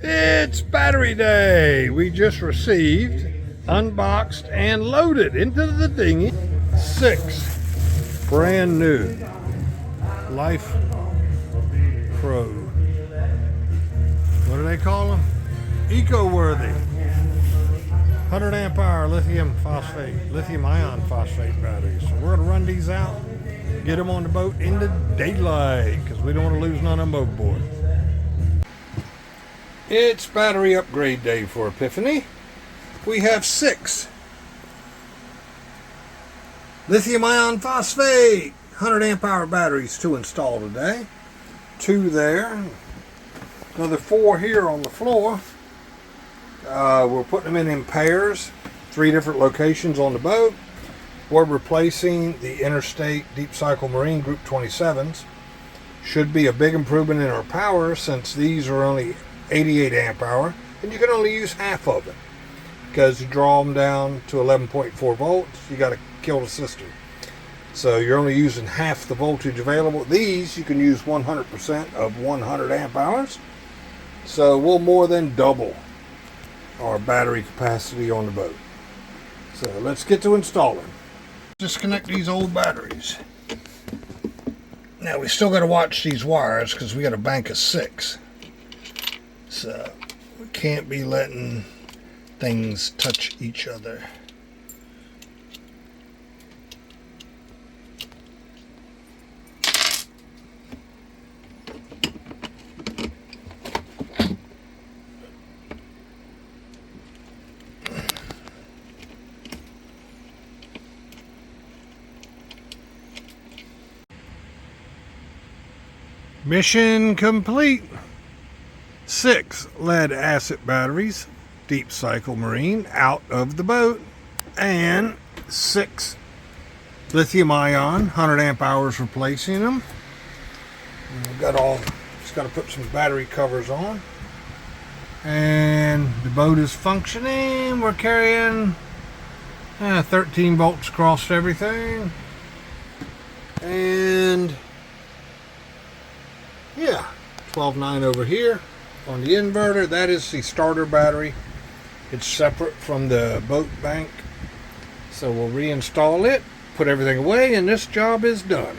It's battery day. We just received, unboxed, and loaded into the dinghy 6 brand new Life Pro. What do they call them? Eco-worthy 100 amp hour lithium ion phosphate batteries. So we're going to run these out, get them on the boat in the daylight because we don't want to lose none of them overboard. It's battery upgrade day for Epiphany. We have 6 lithium ion phosphate 100 amp hour batteries to install today. 2 there, another 4 here on the floor. We're putting them in pairs, 3 different locations on the boat. We're replacing the Interstate Deep Cycle Marine Group 27s. Should be a big improvement in our power since these are only 88 amp hour and you can only use half of it because you draw them down to 11.4 volts. You got to kill the system, so you're only using half the voltage available. These you can use 100% of 100 amp hours, so we'll more than double our battery capacity on the boat. So let's get to installing. Disconnect these old batteries. Now we still got to watch these wires because we got a bank of 6. So we can't be letting things touch each other. Mission complete. 6 lead acid batteries, Deep Cycle Marine, out of the boat, and 6 lithium ion 100 amp hours replacing them. And we've got just got to put some battery covers on, and the boat is functioning. We're carrying 13 volts across everything, and yeah, 12.9 over here. On the inverter, that is the starter battery. It's separate from the boat bank. So we'll reinstall it, put everything away, and this job is done.